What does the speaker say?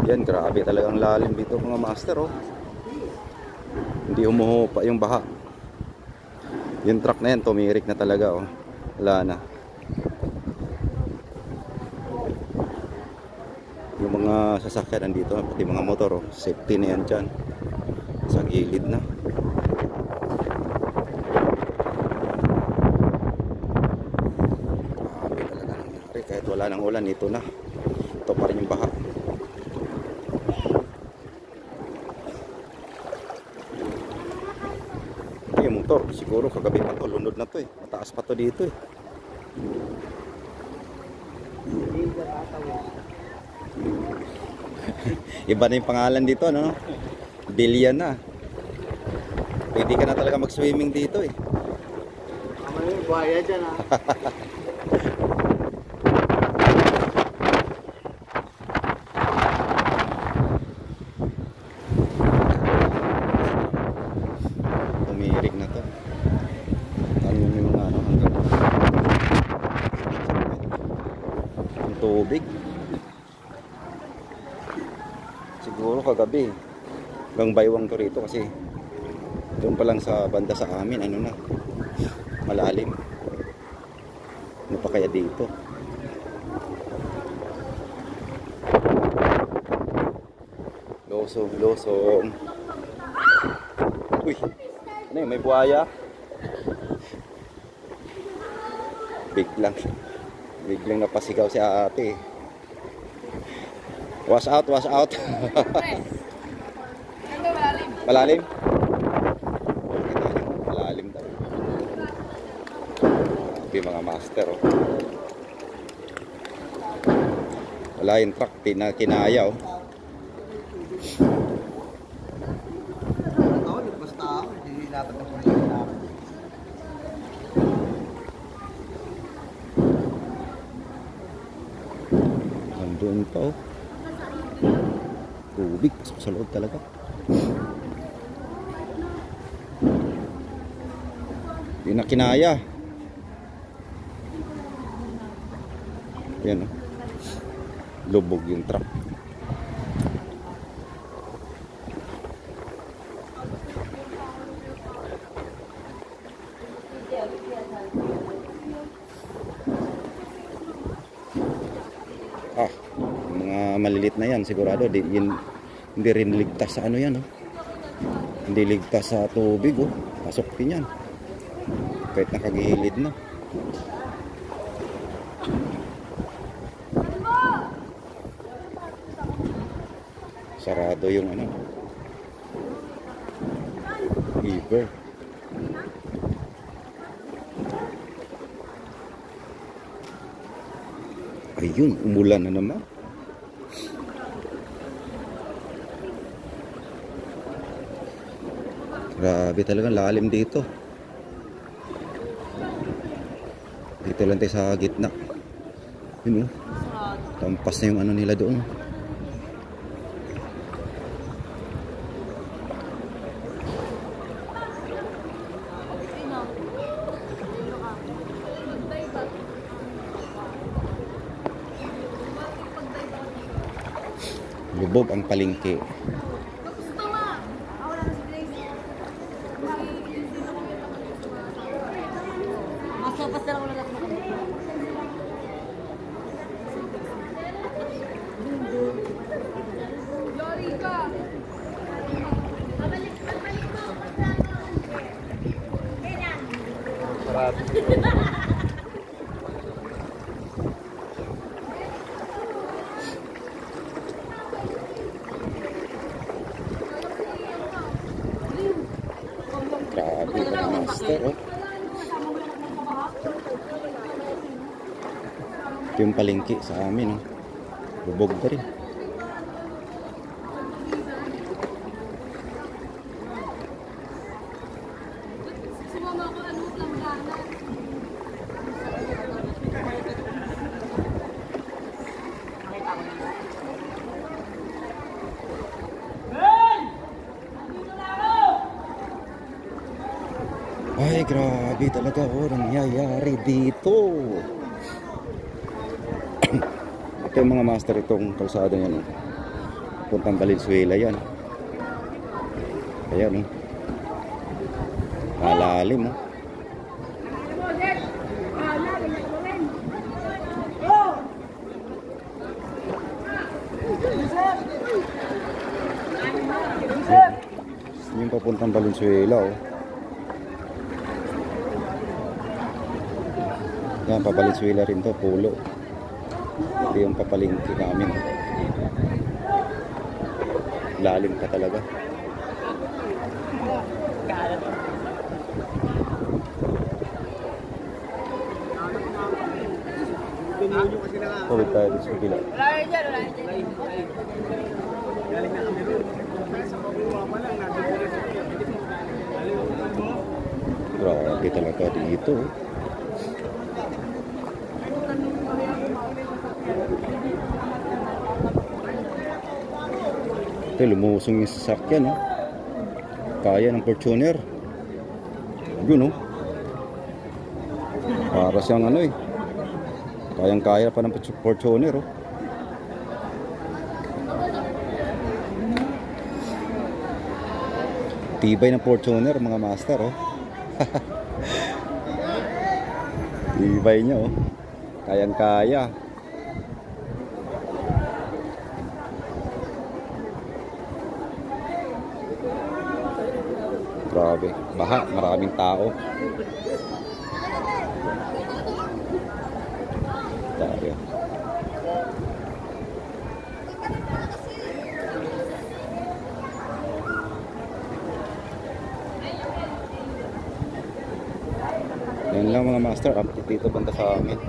Yan, grabe talagang lalim dito mga master, oh. Hindi umuhupa yung baha. Yung truck na yan, tumirik na talaga, oh. Wala na. Yung mga sasakyan nandito, pati mga motor, oh. Safety na yan dyan. Sa gilid na. Grabe talaga nangyari. Kahit wala nang ulan, ito na. Ito pa rin yung baha. Yung motor, siguro kagabi pa to, lunod na to eh. Mataas pa to dito eh. Iba na yung pangalan dito, no? Billion na. Pwede ka na talaga mag-swimming dito eh. May buhaya dyan ha. Tumirik na to. Ano yung mga ano hanggang ang tubig. Siguro kagabi hanggang baywang to rito kasi doon pa lang sa banda sa amin ano na malalim. Ano pa kaya dito? Losong. Uy, ano yun, may buhaya? Biglang napasigaw si ate. Wash out. Malalim? Malalim daw. Grabe mga master, oh. Wala yung truck, kinaya, oh. Nandun pa, oh. Tubig, pasok sa loob talaga. Hindi na kinaya. Yan, oh. Lubog yung truck. Mga malilit na yan sigurado hindi rin ligtas sa ano yan, oh. Hindi ligtas sa tubig, oh. Pasok din yan kahit nakagilid na. Sarado yung ano river. Ayun, umulan na naman. Grabe talagang lalim dito. Dito lang tayo sa gitna. Yun, oh. Tampas na yung ano nila doon. Lubog ang palengke. Grabe mga master, oh. Ito yung palengke sa amin, oh. Lubog pa rin. Ay, grabe talaga, oh, nangyayari dito. Ito yung mga master, itong kalsada niya, no? Puntang Valenzuela yan. Ayan, oh. Malalim, oh. Yung papuntang Valenzuela, oh. Yan, pa Valenzuela rin to, pulo. Ito yung papalingki namin, oh. Lalim ka talaga. Tawid tayo dito sa kabila. Grabe talaga dito. Ito, lumusong yung sasakyan, oh. Kaya ng Fortuner. Yun, oh. Para siyang ano, eh. Kayang-kaya pa ng Fortuner, oh. Tibay ng Fortuner, mga master, oh. Tibay niya, oh. Kayang-kaya. Grabe, baha, maraming tao. Tayo. Yan lang mga master, update dito banda sa amin.